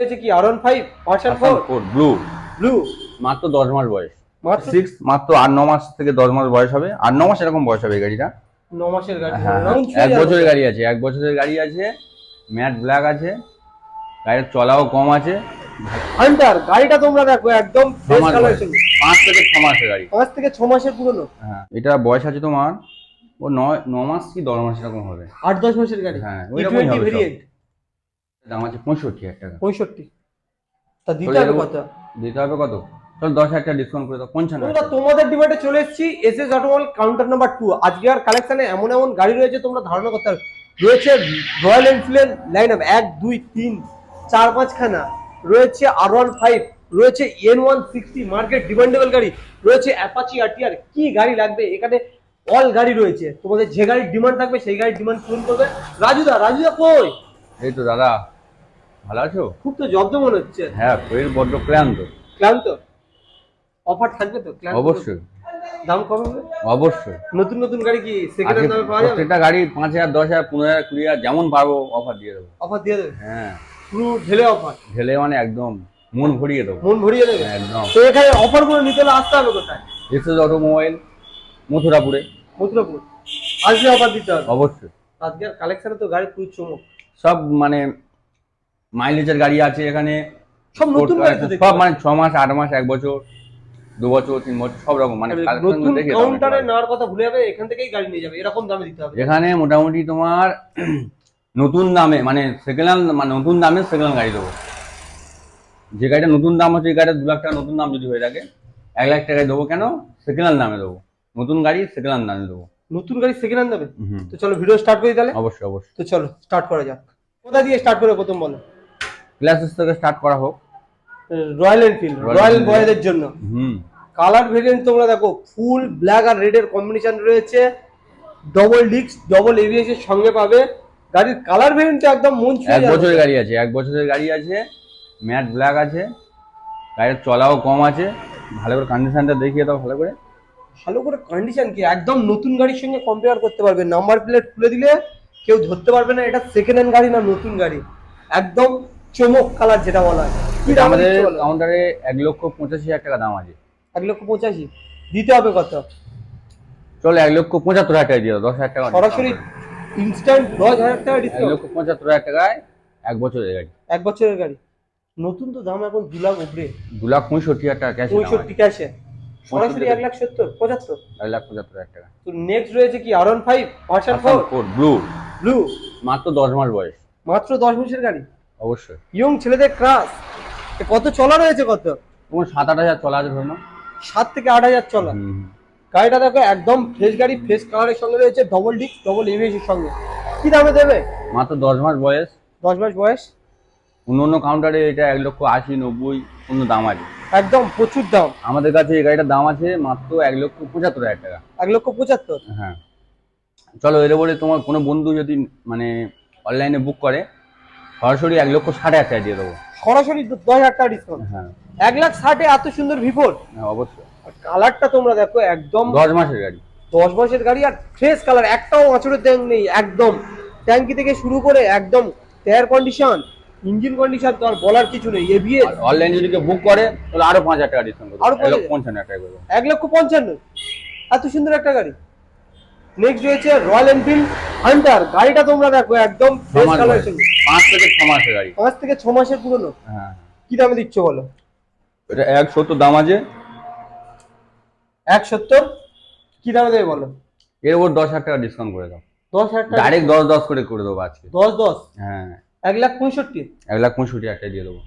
হয়েছে কি R15 version 4 blue blue মাত্র 10 মাস বয়স, মাত্র 6 মাত্র 8-9 মাস থেকে 10 মাস বয়স হবে, 8-9 মাস এরকম বয়স হবে এই গাড়িটা। 9 মাসের গাড়ি হ্যাঁ রাউন্ড এক বছরের গাড়ি আছে, 1 বছরের গাড়ি আছে, ম্যাট ব্ল্যাক আছে, গাড়ির চলাও কম আছে। হান্টার গাড়িটা তোমরা দেখো একদম ফ্রেশ কালার ছিল। 5 থেকে 6 মাসের গাড়ি, 5 থেকে 6 মাসের পুরনো। হ্যাঁ এটা বয়স আছে তোমার ও 9 মাস কি 10 মাস এরকম হবে, 8-10 মাসের গাড়ি। হ্যাঁ ওইরকমই হবে ভেরিয়েন্ট। দাম আছে 65,000 টাকা। 65 তা দিতে হবে কত? দিতে হবে কত? চল 10,000 টাকা ডিসকাউন্ট করে দাও, 55,000 টাকা। তোমাদের ডিমান্ডে চলে এসেছি এসএস অটোমোবাইল কাউন্টার নাম্বার 2। আজকে আর কালেকশনে এমন এমন গাড়ি রয়েছে তোমরা ধারণা করতে পারবে। রয়েছে রয়্যাল এনফিল্ড লাইন আপ 1 2 3 4 5 খানা, রয়েছে R15, রয়েছে N160 মার্কেট ডিমান্ডেবল গাড়ি, রয়েছে অ্যাপাচি আরটিআর। কি গাড়ি লাগবে এখানে অল গাড়ি রয়েছে। তোমাদের যে গাড়ির ডিমান্ড থাকবে সেই গাড়ির ডিমান্ড পূরণ করবে। রাজুদা কই? এই তো দাদা, ভালো আছো? খুব তো জব্দ মনে হচ্ছে। হ্যাঁ শরীর বড্ড ক্লান্ত। ক্লান্ত? অফার থাকবে তো? অবশ্যই। দাম কম হবে অবশ্যই। নতুন নতুন গাড়ি কি সেকেন্ড হ্যান্ড দামে পাওয়া যাবে? প্রত্যেকটা গাড়ি 5,000 10,000 15,000 20,000 যেমন পারবো অফার দিয়ে দেবো। অফার দিয়ে দেবে? হ্যাঁ পুরো ঢেলে অফার। ঢেলে মানে একদম মন ভরিয়ে দেবো। মন ভরিয়ে দেবে একদম। তো এখানে অফার গুলো নিতে হলে আসতে হবে কোথায়? SS automobile মথুরাপুরে। মথুরাপুর আজকে অফার দিতে হবে অবশ্যই। আজকের কালেকশনে তো গাড়ি পুরো চমক। সব মানে মাইলেজের গাড়ি আছে এখানে, সব নতুন গাড়ি তো সব মানে 6 মাস 8 মাস 1 বছর 2 বছর 3 বছর সব রকম মানে নতুন কাউন্টারে নেওয়ার কথা ভুলে যাবে, এখান থেকেই গাড়ি নিয়ে যাবে এরকম দামে দিতে হবে। এখানে মোটামুটি তোমার নতুন দামে মানে সেকেন্ড হ্যান্ড মানে নতুন দামে সেকেন্ড হ্যান্ড গাড়ি দেবো। যে গাড়িটা নতুন দাম হচ্ছে এই গাড়িটা 2 লাখ টাকা নতুন দাম যদি হয়ে থাকে 1 লাখ টাকায় দেবো। কেন? সেকেন্ড হ্যান্ড দামে দেবো, নতুন গাড়ি সেকেন্ড হ্যান্ড দামে দেবো। নতুন গাড়ি সেকেন্ড হ্যান্ড দেবে? তো চলো ভিডিও স্টার্ট করি তাহলে। অবশ্যই অবশ্যই। তো চলো স্টার্ট করা যাক। কোথা দিয়ে স্টার্ট করে প্রথম বলো? ক্লাসেস থেকে স্টার্ট করা হোক। রয়্যাল এনফিল্ড, রয়্যাল বয়েদের জন্য। কালার ভেরিয়েন্ট তোমরা দেখো ফুল ব্ল্যাক আর রেড এর কম্বিনেশন রয়েছে, ডবল ডিস্ক ডবল এবিএস এর সঙ্গে পাবে। গাড়ির কালার ভেরিয়েন্ট একদম মন ছুঁয়ে যাবে। 1 বছরের গাড়ি আছে, 1 বছরের গাড়ি আছে, ম্যাট ব্ল্যাক আছে, গাড়ির চলাও কম আছে। ভালো করে কন্ডিশনটা দেখিয়ে দাও ভালো করে। ভালো করে কন্ডিশন কি একদম নতুন গাড়ির সঙ্গে কম্পেয়ার করতে পারবে। নাম্বার প্লেট খুলে দিলে কেউ ধরতে পারবে না এটা সেকেন্ড হ্যান্ড গাড়ি না নতুন গাড়ি। একদম চমক কালার যেটা বলা হয়। কি দাম আমাদের দিচ্ছ বলো? কাউন্টারে 1,85,000 টাকা দাম আছে। 1,85,000 দিতে হবে কত? চলো 1,75,000 টাকা দিয়ে দাও, 10,000 টাকা সরাসরি ইনস্ট্যান্ট 10,000 টাকা ডিসকাউন্ট। 1,75,000 টাকায় 1 বছরের গাড়ি। 1 বছরের গাড়ি নতুন তো দাম এখন 2 লাখ উপরে। 2,65,000 টাকা ক্যাশ। 65 ক্যাশে সরাসরি 1,70,000 75। 1,75,000 টাকা। তো নেক্সট রয়েছে কি R15 ভার্সন 4 ব্লু ব্লু মাত্র 10 মাস বয়স। মাত্র 10 মাসের গাড়ি। অবশ্যই। ইয়ং ছেলেদের ক্রাশ। কত চলা রয়েছে কত? তোমার 7-8 হাজার চলা আছে ধরুন। 7 থেকে 8,000 চলা। গাড়িটা দেখো একদম ফ্রেশ গাড়ি, ফ্রেশ কালারের সঙ্গে রয়েছে, ডবল ডিস্ক ডবল এবিএস এর সঙ্গে। কি দামে দেবে? মাত্র 10 মাস বয়স। 10 মাস বয়স। অন্য কাউন্টারে এটা 1,80,90 অন্য দাম আছে। একদম প্রচুর দাম। আমাদের কাছে এই গাড়িটার দাম আছে মাত্র 1,75,000 টাকা। 1,75,000। হ্যাঁ চলো এর উপরে তোমার কোনো বন্ধু যদি মানে অনলাইনে বুক করে সরাসরি 1,60,000 টাকা দিয়ে দেবো। সরাসরি 10,000 টাকা ডিসকাউন্ট। হ্যাঁ 1,60,000 এত সুন্দর ভিভোর। হ্যাঁ অবশ্যই। কালারটা তোমরা দেখো একদম 10 মাসের গাড়ি। 10 মাসের গাড়ি আর ফ্রেশ কালার, একটাও আঁচড়ের ট্যাঙ্ক নেই। একদম ট্যাঙ্কি থেকে শুরু করে একদম টায়ার কন্ডিশন, ইঞ্জিন কন্ডিশন তো আর বলার কিছু নেই। এবিএস অনলাইনে যদি কেউ বুক করে তাহলে আরো 5,000 টাকা ডিসকাউন্ট করবো, আরো 1,55,000 টাকা করবো। 1,55,000 এত সুন্দর একটা গাড়ি। নেক্সট রয়েছে রয়্যাল এনফিল্ড হান্টার। গাড়িটা তোমরা দেখো একদম ফ্রেশ কালার। 5 থেকে 6 মাসের গাড়ি। 5 থেকে 6 মাসের পুরনো। হ্যাঁ কি দামে দিচ্ছ বলো? এটা 1,70 দাম আছে। 1,70 কি দামে দেবে বলো? এর উপর 10,000 টাকা ডিসকাউন্ট করে দাও। 10,000 টাকা ডাইরেক্ট 10 করে দেবো আজকে। 10 হ্যাঁ 1,65,000 1,65,000 টাকা দিয়ে দেবো।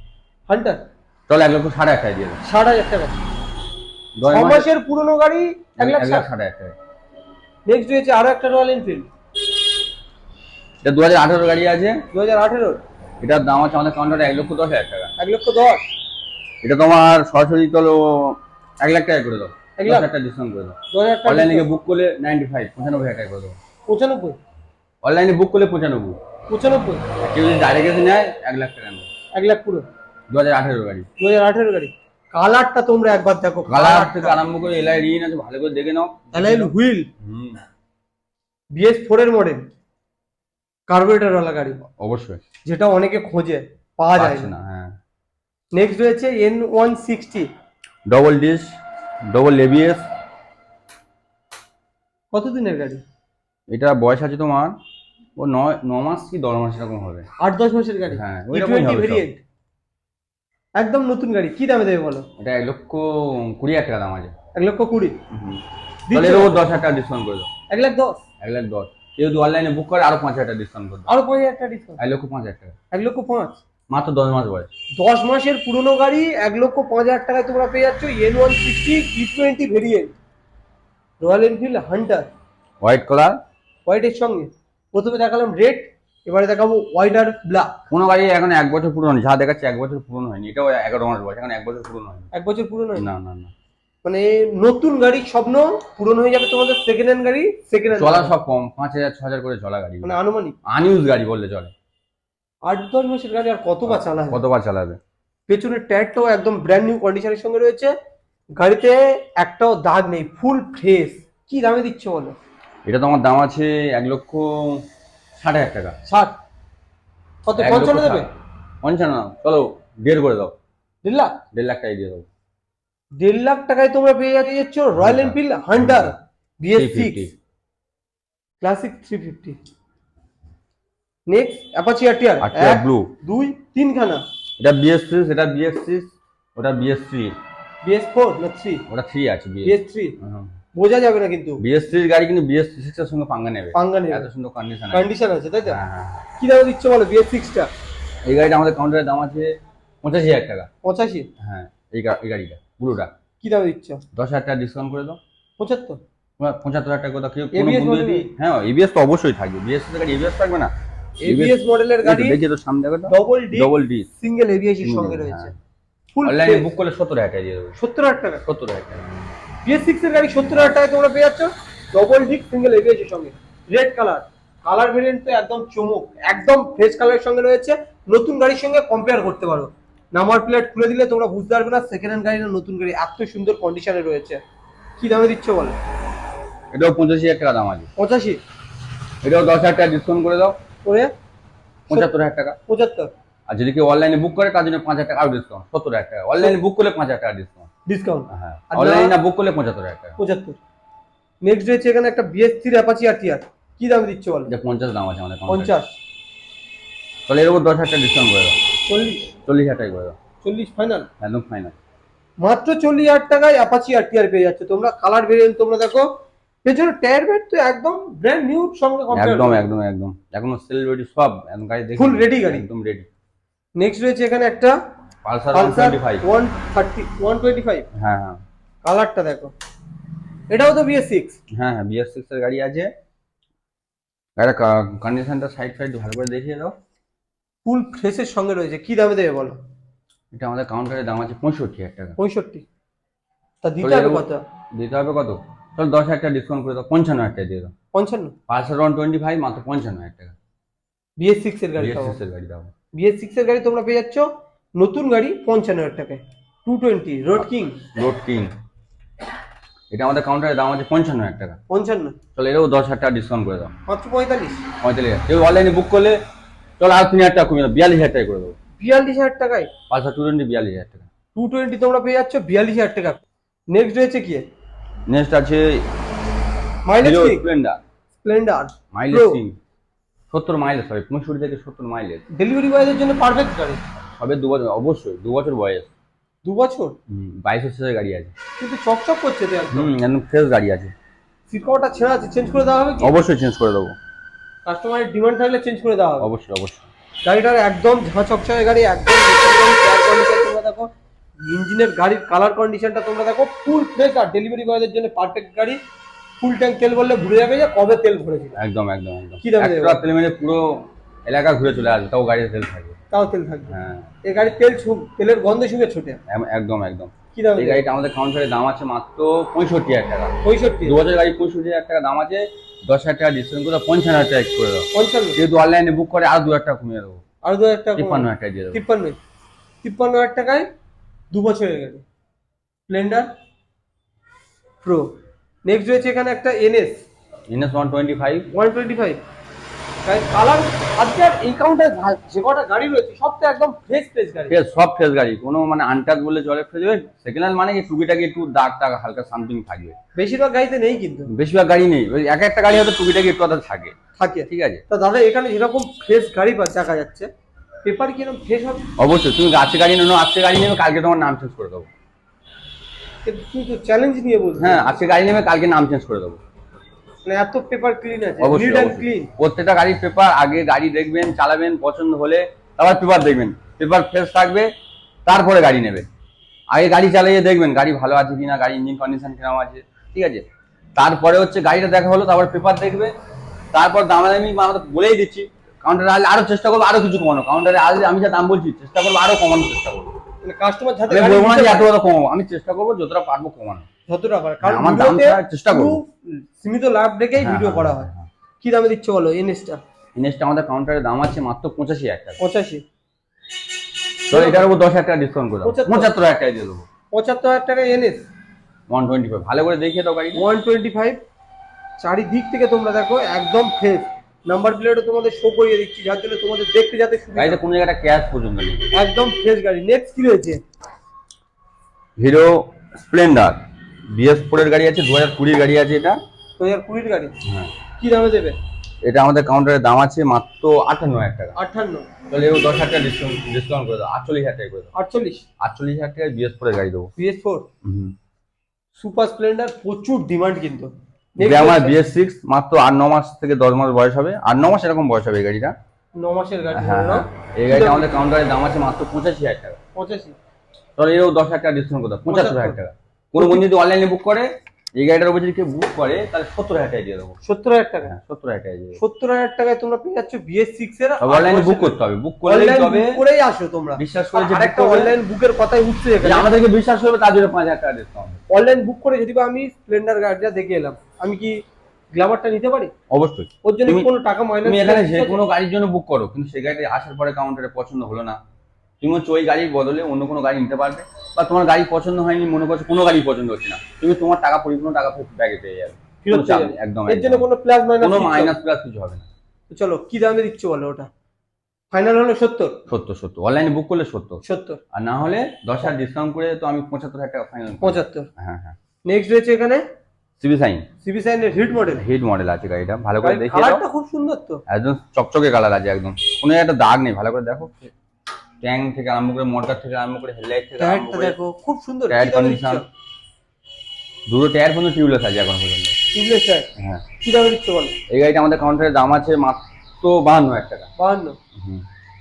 হান্টার চলো 1,60,000 টাকা দিয়ে দেবো। 60,000 টাকা 6 মাসের পুরনো গাড়ি 1,60,000 টাকা। নেক্সট রয়েছে আরো একটা রয়্যাল এনফিল্ড। এটা 2018 গাড়ি আছে। 2018 এটার দাম আছে আমাদের কাউন্টারে 1,10,000 টাকা। 1,10,000 এটা তোমার সরাসরি চলো 1 লাখ টাকা করে দাও। 1 লাখ 10,000 টাকা ডিসকাউন্ট করে দাও। 2,000 টাকা অনলাইনে বুক করলে 95,000 টাকা করে দেবো। 95 অনলাইনে বুক করলে 95। 95 কেউ যদি ডাইরেক্ট এসে নেয় 1 লাখ টাকা নেবে। 1 লাখ পুরো 2018 গাড়ি। 2018 গাড়ি। কালারটা তোমরা একবার দেখো, কালার থেকে আরম্ভ করে এলআই রিন আছে ভালো করে দেখে নাও। অ্যালাইন হুইল, BS4 এর মডেল, কার্বোরেটর ওয়ালা গাড়ি। অবশ্যই যেটা অনেকে খোঁজে পাওয়া যায় না। হ্যাঁ নেক্সট রয়েছে N160, double disc, double ABS. কতদিনের গাড়ি? এটা বয়স আছে তোমার ও 9 মাস কি 10 মাস এরকম হবে। 8-10 মাসের গাড়ি। হ্যাঁ ওইরকমই হবে সব। ভেরিয়েন্ট, একদম নতুন গাড়ি, কি দামে দেবে বলো? এটা 1,20,000 টাকা দাম আছে। 1,20,000। তাহলে এর উপর 10,000 টাকা ডিসকাউন্ট করে দাও। 1,10,000। 1,10,000। কেউ যদি অনলাইনে বুক করে আরো 5,000 টাকা ডিসকাউন্ট করে দাও। আরো 5,000 টাকা ডিসকাউন্ট। 1,05,000 টাকা। 1,05,000। মাত্র 10 মাস বয়স। 10 মাসের পুরনো গাড়ি 1,05,000 টাকায় তোমরা পেয়ে যাচ্ছ N160 E20 variant, royal Enfield Hunter, white colour. হোয়াইটের সঙ্গে। প্রথমে দেখালাম রেড, এবারে দেখাবো হোয়াইট আর ব্ল্যাক। কোনো গাড়ি এখন 1 বছর পুরনো হয়নি, যা দেখাচ্ছে 1 বছর পুরনো হয়নি। এটাও 11 মাস বয়স, এখন 1 বছর পুরনো হয়নি। 1 বছর পুরনো হয় না না না। মানে নতুন গাড়ির স্বপ্ন পূরণ হয়ে যাবে তোমাদের। সেকেন্ড হ্যান্ড গাড়ি, সেকেন্ড হ্যান্ড চলা সব কম, 5,000 6,000 করে চলা গাড়ি, মানে আনুমানিক আনইউজ গাড়ি বললে চলে। 8-10 মাসের গাড়ি আর কতবার চালাবে? কতবার চালাবে? পেছনের টায়ারটাও একদম ব্র্যান্ড নিউ কন্ডিশনের সঙ্গে রয়েছে, গাড়িতে একটাও দাগ নেই, ফুল ফ্রেশ। কি দামে দিচ্ছ বলো? এটা তো আমার দাম আছে 1,60,000 টাকা। 60? কত? 55 দেবে? 55 না, চলো 1.5 করে দাও। 1.5 লাখ? 1.5 লাখ টাকা দিয়ে দাও। 1.5 লাখ টাকায় তোমরা পেয়ে যাচ্ছ royal Enfield Hunter BS6 classic 350। Next Apache RTR, RTR blue, 2 3 খানা। এটা BS6, এটা BS6, ওটা BS3। BS4 না 3? ওটা 3 আছে BS3 বোঝা যাবে না কিন্তু। BS3 এর গাড়ি কিন্তু BS6 এর সঙ্গে পাঙ্গা নেবে। এত সুন্দর কন্ডিশন আছে তাই তো? হ্যাঁ। কি দামে দিচ্ছ বলো BS6 টা? এই গাড়িটা আমাদের কাউন্টারের দাম আছে 85,000 টাকা। 85? হ্যাঁ এই গাড়িটা ব্লুটা। কি দামে দিচ্ছ? 10,000 টাকা ডিসকাউন্ট করে দাও। 75? 75,000 টাকা কথা কেউ কোনো ABS বন্ধু যদি, হ্যাঁ এবিএস তো অবশ্যই থাকবে। BS6 এর গাড়ি এবিএস থাকবে না? ABS মডেলের গাড়ি, দেখি তো সামনে দেখো তো, double D D single ABS এর সঙ্গে রয়েছে। ফুল অনলাইনে বুক করলে 70,000 টাকা দিয়ে দেবো। 70,000 টাকা? 70,000 টাকা। BS6 এর গাড়ি 70,000 টাকায় তোমরা পেয়ে যাচ্ছ ডবল ডিক সিঙ্গেল ABS এর সঙ্গে। রেড কালার, কালার ভেরিয়েন্ট তো একদম চমক, একদম ফ্রেশ কালারের সঙ্গে রয়েছে। নতুন গাড়ির সঙ্গে কম্পেয়ার করতে পারো। নাম্বার প্লেট খুলে দিলে তোমরা বুঝতে পারবে না সেকেন্ড হ্যান্ড গাড়ি না নতুন গাড়ি, এত সুন্দর কন্ডিশনে রয়েছে। কি দামে দিচ্ছ বলো? এটাও 85,000 টাকা দাম আছে। 85? এটাও 10,000 টাকা ডিসকাউন্ট করে দাও। করে 75,000 টাকা। 75? আর যদি কেউ অনলাইনে বুক করে তার জন্য 5,000 টাকা আরো ডিসকাউন্ট, 70,000 টাকা। অনলাইনে বুক করলে 5,000 টাকা ডিসকাউন্ট। হ্যাঁ, অনলাইনে না বুক করলে 75,000 টাকা। 75। নেক্সট রয়েছে এখানে একটা BS3 অ্যাপাচি আরটিআর, কি দামে দিচ্ছ বলো? এটা 50 দাম আছে আমাদের। 50? তাহলে এর উপর 10,000 টাকা ডিসকাউন্ট করে দাও। 40,000 টাকা করে দাও। 40 ফাইনাল? একদম ফাইনাল। মাত্র 40,000 টাকায় অ্যাপাচি আরটিআর পেয়ে যাচ্ছে তোমরা। কালার ভেরিয়েন্ট তোমরা দেখো, পেছনে টায়ার বেড তো একদম ব্র্যান্ড নিউ সঙ্গে কম্পেয়ার। একদম এখনো সেল রেডি সব, একদম গাড়ি দেখি ফুল রেডি গাড়ি, একদম রেডি। নেক্সট রয়েছে এখানে একটা পালসার 125। হ্যাঁ কালারটা দেখো, এটাও তো BS6? হ্যাঁ BS6 এর গাড়ি আছে। গাড়ির কন্ডিশনটা সাইড ভালো করে দেখিয়ে দাও। ফুল ফ্রেশের সঙ্গে রয়েছে। কি দামে দেবে বলো? এটা আমাদের কাউন্টারের দাম আছে 65,000 টাকা। 65? তা দিতে হবে কত? দিতে হবে কত? চল 10,000 টাকা ডিসকাউন্ট করে দাও, 55,000 টাকা দিয়ে দাও। 55? পালসার 125 মাত্র 55,000 টাকা। BS6 এর গাড়ি, BS6 এর গাড়ি দাও। BS6 এর গাড়ি তোমরা পেয়ে যাচ্ছ নতুন গাড়ি 55,000 টাকায়। 220 রোড কিং। এটা আমাদের কাউন্টারের দাম আছে 55,000 টাকা। 55? চলো এরও 10,000 টাকা ডিসকাউন্ট করে দাও। মাত্র 45? 45,000। কেউ অনলাইনে বুক করলে চলো আর 3,000 টাকা কমিয়ে দাও, 42,000 টাকা করে দেবো। 42,000 টাকায় পালসার 220 42,000 টাকা। 220 তোমরা পেয়ে যাচ্ছ 42,000 টাকা। নেক্সট রয়েছে কি? নেক্সট আছে মাইলেজ কি? স্প্লেন্ডার। মাইলেজ কি? 70 মাইলেজ হবে, 65 থেকে 70 মাইলেজ। ডেলিভারি বয়দের জন্য পারফেক্ট গাড়ি হবে। 2 বছর, অবশ্যই 2 বছর বয়স। 2 বছর? 22,000 গাড়ি আছে, কিন্তু চকচক করছে তো একদম। একদম ফ্রেশ গাড়ি আছে। সিট কভারটা ছেঁড়া আছে, চেঞ্জ করে দেওয়া হবে কি? অবশ্যই চেঞ্জ করে দেবো। কাস্টমারের ডিমান্ড থাকলে চেঞ্জ করে দেওয়া হবে। অবশ্যই। গাড়িটার একদম ঝাঁ চকচকে গাড়ি, একদম তোমরা দেখো। ইঞ্জিনের গাড়ির কালার কন্ডিশনটা তোমরা দেখো, ফুল ফ্রেশ। আর ডেলিভারি বয়দের জন্য পারফেক্ট গাড়ি। ফুল ট্যাঙ্ক তেল বললে ভুলে যাবে যে কবে তেল ভরেছিল। একদম কি দামে দেবে? তেল মেরে পুরো এলাকা ঘুরে চলে আসবে, তাও গাড়িতে তেল থাকবে। হ্যাঁ, এই গাড়ির তেলের গন্ধে শুনে ছোটে। একদম। কি দামে? এই গাড়িটা আমাদের কাউন্টারের দাম আছে মাত্র 65,000 টাকা। 65? 2 বছর গাড়ি 65,000 টাকা দাম আছে। 10,000 টাকা ডিসকাউন্ট করে 55,000 টাকা করে দাও। 55? যেহেতু অনলাইনে বুক করে আর 2,000 টাকা কমিয়ে দেবো। আর 2,000 টাকা? 53,000 টাকা দিয়ে দেবো। 53,000 টাকায় 2 বছরের গাড়ি স্প্লেন্ডার প্রো। নেক্সট রয়েছে এখানে একটা NS 125। কালার আজকে আর এই কাউন্টার যে কটা গাড়ি রয়েছে সব তো একদম ফ্রেশ ফ্রেশ গাড়ি। ঠিক আছে, সব ফ্রেশ গাড়ি, কোনো মানে আনটাচ বলে চলে ফ্রেশ হবে। সেকেন্ড হ্যান্ড মানে কি টুকিটাকি একটু দাগ টাগ হালকা সামথিং থাকবে, বেশিরভাগ গাড়িতে নেই কিন্তু। বেশিরভাগ গাড়ি নেই, ওই এক একটা গাড়ি হয়তো টুকিটাকি একটু আধা থাকে। থাকে। ঠিক আছে, তো দাদা এখানে যেরকম ফ্রেশ গাড়ি দেখা যাচ্ছে, পেপার কি এরকম ফ্রেশ হবে? অবশ্যই। তুমি আজকে গাড়ি নেনো, আজকে গাড়ি নেবে, কালকে তোমার নাম চেঞ্জ করে দেবো। কিন্তু তুই তো চ্যালেঞ্জ নিয়ে বলছিস। হ্যাঁ, আজকে গাড়ি নেবে, কালকে নাম চেঞ্জ করে দেবো। মানে এত পেপার ক্লিন আছে, অবশ্যই, নিট এন্ড অবশ্যই। ক্লিন। প্রত্যেকটা গাড়ির পেপার, আগে গাড়ি দেখবেন, চালাবেন, পছন্দ হলে তারপর পেপার দেখবেন, পেপার ফ্রেশ থাকবে, তারপরে গাড়ি নেবে। আগে গাড়ি চালিয়ে দেখবেন গাড়ি ভালো আছে কিনা, গাড়ি ইঞ্জিন কন্ডিশন কিরকম আছে। ঠিক আছে, তারপরে হচ্ছে গাড়িটা দেখা হলো, তারপর পেপার দেখবে, তারপর দামাদামি আমরা বলেই দিচ্ছি। কাউন্টারে আসলে আরো চেষ্টা করবো আরো কিছু কমানো, কাউন্টারে আসলে আমি যা দাম বলছি চেষ্টা করবো আরো কমানোর চেষ্টা করবো। মানে কাস্টমার যাতে আমি বলবো না যে এত কথা কমাবো, আমি চেষ্টা করবো যতটা পারবো কমানো, যতটা পারে। কারণ আমার দাম ছাড়ার চেষ্টা করবো। সীমিত লাভ রেখেই হ্যাঁ, ভিডিও করা হয়। কি দামে দিচ্ছ বলো এনএসটা? এনএসটা আমাদের কাউন্টারে দাম আছে মাত্র 85,000 টাকা। 85। তো এটার উপর 10,000 টাকা ডিসকাউন্ট করে দাও, 75,000 টাকা দিয়ে দেবো। 75,000 টাকা এনএস 125 ভালো করে দেখিয়ে দাও গাড়ি। 125 চারিদিক থেকে তোমরা দেখো একদম ফ্রেশ। নাম্বার প্লেটও তোমাদের শো করিয়ে দিচ্ছি, যার জন্য তোমাদের দেখতে যাতে সুবিধা। গাড়িতে কোনো জায়গাটা ক্যাশ পর্যন্ত নেই, একদম ফ্রেশ গাড়ি। নেক্সট কি রয়েছে? হিরো স্প্লেন্ডার BS4 এর গাড়ি আছে, 2020 গাড়ি আছে এটা। 2020 গাড়ি। হ্যাঁ, কি দামে দেবে? এটা আমাদের কাউন্টারের দাম আছে মাত্র 58,000 টাকা। 58। তাহলে এও 10,000 টাকা ডিসকাউন্ট করে দাও, 48,000 টাকা করে দাও। 48 টাকায় BS4 এর গাড়ি দেবো। BS4 সুপার স্প্লেন্ডার প্রচুর ডিমান্ড কিন্তু। গ্ল্যামার BS6 মাত্র 8-9 মাস থেকে 10 মাস বয়স হবে, 8-9 মাস এরকম বয়স হবে এই গাড়িটা। 9 মাসের গাড়ি। হ্যাঁ, এই গাড়িটা আমাদের কাউন্টারের দাম আছে মাত্র 85,000 টাকা। 85। তাহলে এও 10,000 টাকা ডিসকাউন্ট করে দাও, 75,000 টাকা। কোনো বন্ধু যদি অনলাইনে বুক করে, এই গাড়িটার উপর যদি কেউ বুক করে, তাহলে 70,000 টাকা দিয়ে দেবো। 70,000 টাকা? হ্যাঁ, 70,000 টাকা দিয়ে দেবো। 70,000 টাকায় তোমরা পেয়ে যাচ্ছ BS6 এর। অনলাইনে বুক করতে হবে, বুক করলেই তবে করেই আসো তোমরা। বিশ্বাস করে যে আরেকটা অনলাইন বুকের কথাই উঠছে এখানে। আমাদেরকে বিশ্বাস করবে তার জন্য 5,000 টাকা ডিসকাউন্ট। অনলাইন বুক করে যদি আমি স্প্লেন্ডার গাড়িটা দেখে এলাম, আমি কি গ্ল্যামারটা নিতে পারি? অবশ্যই। ওর জন্য কোনো টাকা মাইনাস? তুমি এখানে যে কোনো গাড়ির জন্য বুক করো, কিন্তু সেই গাড়িটা আসার পরে কাউন্টারে পছন্দ হলো না, তুমি হচ্ছে ওই গাড়ির বদলে অন্য কোনো গাড়ি নিতে পারবে। বা তোমার গাড়ি পছন্দ হয়নি, মনে করছো কোনো গাড়ি পছন্দ হচ্ছে না, তুমি তোমার টাকা পরিপূর্ণ টাকা ব্যাগে পেয়ে যাবে। একদম, এর জন্য কোনো প্লাস মাইনাস? কোনো মাইনাস প্লাস কিছু হবে না। চলো কি দামে দিচ্ছ বলো? ওটা ফাইনাল হলো 70। 70 অনলাইনে বুক করলে 70, আর না হলে 10,000 ডিসকাউন্ট করে তো আমি 75,000 টাকা ফাইনাল। 75। হ্যাঁ, হ্যাঁ। নেক্সট রয়েছে এখানে সিবি সাইন। এর হিট মডেল আছে গাড়িটা, ভালো করে দেখিয়ে দাও। কালারটা খুব সুন্দর তো, একদম চকচকে কালার আছে, একদম কোনো একটা দাগ নেই, ভালো করে দেখো। ট্যাঙ্ক থেকে আরম্ভ করে, মোটর থেকে আরম্ভ করে, হেডলাইট থেকে আরম্ভ করে, দেখো খুব সুন্দর টায়ার কন্ডিশন, দুটো টায়ার পর্যন্ত টিউবলেস আছে এখন পর্যন্ত। Tubeless tyre. হ্যাঁ। কি দামে দিচ্ছ বলো? এই গাড়িটা আমাদের কাউন্টারের দাম আছে মাত্র 52,000 টাকা। 52।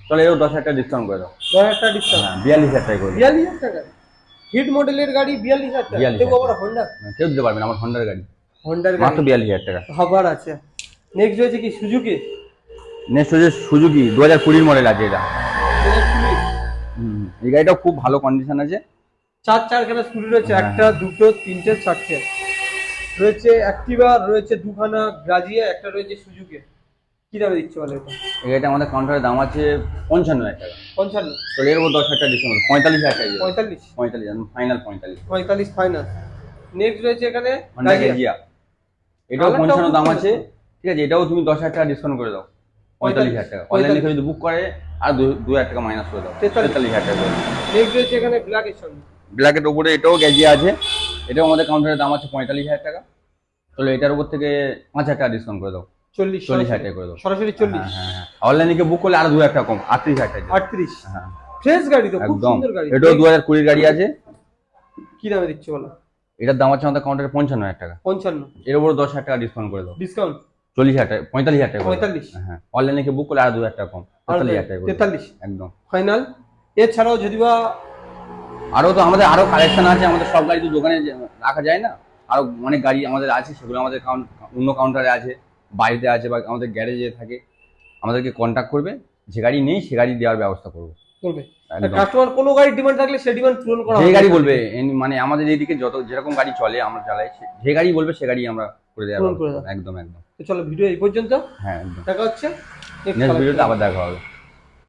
চলো এও 10,000 টাকা ডিসকাউন্ট করে দাও। 10,000 টাকা ডিসকাউন্ট? হ্যাঁ, 42,000 টাকা করে দাও। 42,000 টাকা হিট মডেলের গাড়ি? 42,000 টাকা? দেখো আবার হোন্ডা। কেউ দিতে পারবে না, আমার হোন্ডার গাড়ি। হোন্ডার গাড়ি মাত্র 42,000 টাকা। খবর আছে। নেক্সট রয়েছে কি সুজুকি? নেক্সট হচ্ছে সুজুকি 2020 মডেল আছে এটা। এই গাড়িটাও খুব ভালো কন্ডিশন আছে। 4 স্কুটি রয়েছে, একটা দুটো তিনটে চারটে রয়েছে, অ্যাক্টিভা রয়েছে দুখানা, গ্রাজিয়া একটা রয়েছে, সুজুকি। কি দামে দিচ্ছে বলো এটা? এই গাড়িটা আমাদের কাউন্টারের দাম আছে 55,000 টাকা। 55? তো এর উপর 10,000 টাকা ডিসকাউন্ট, 45,000 টাকা। 45 ফাইনাল 45। 45 ফাইনাল। নেক্সট রয়েছে এখানে হন্ডা গ্রাজিয়া, এটাও 55 দাম আছে। ঠিক আছে, এটাও তুমি 10,000 টাকা ডিসকাউন্ট করে দাও, 45,000 টাকা। অনলাইনে যদি বুক করে আর 2,000 টাকা মাইনাস করে দাও, 43,000 টাকা। নেক্সট রয়েছে এখানে ব্ল্যাকের সঙ্গে, ব্ল্যাকের উপরে এটাও গ্যাজিয়া আছে, এটাও আমাদের কাউন্টারের দাম আছে 45,000 টাকা। তাহলে এটার উপর থেকে 5,000 টাকা ডিসকাউন্ট করে দাও, 40,000 টাকা করে দাও। সরাসরি 40? হ্যাঁ, অনলাইনে গিয়ে বুক করলে আরো 2,000 টাকা কম, 38,000 টাকা। 38? হ্যাঁ, ফ্রেশ গাড়ি তো, খুব একদম সুন্দর গাড়ি। এটাও 2020 গাড়ি আছে। কি দামে দিচ্ছে বলো? এটার দাম আছে আমাদের কাউন্টারে 55,000 টাকা। 55? এর উপর 10,000 টাকা ডিসকাউন্ট করে দাও, ডিসকাউন্ট 40,000 টাকা, 45,000 টাকা। 45? হ্যাঁ, অনলাইনে গিয়ে বুক করলে আরো 2,000 টাকা কম, 43,000 টাকা। 43 একদম ফাইনাল। এছাড়াও যদি বা আরো তো আমাদের আরো কালেকশন আছে, আমাদের সব গাড়ি তো দোকানে রাখা যায় না, আরো অনেক গাড়ি আমাদের আছে, সেগুলো আমাদের অন্য কাউন্টারে আছে, বাড়িতে আছে, বা আমাদের গ্যারেজে থাকে। আমাদেরকে কন্ট্যাক্ট করবে, যে গাড়ি নেই সে গাড়ি দেওয়ার ব্যবস্থা করবো। করবে কাস্টমার, কোনো গাড়ির ডিমান্ড থাকলে সেই ডিমান্ড পূরণ করা হবে। যে গাড়ি বলবে, মানে আমাদের এইদিকে যেরকম গাড়ি চলে আমরা চালাই, যে গাড়ি বলবে সে গাড়ি আমরা করে দেওয়ার। একদম। তো চলো ভিডিও এই পর্যন্ত। হ্যাঁ, একদম। দেখা হচ্ছে নেক্সট ভিডিওতে আবার দেখা হবে।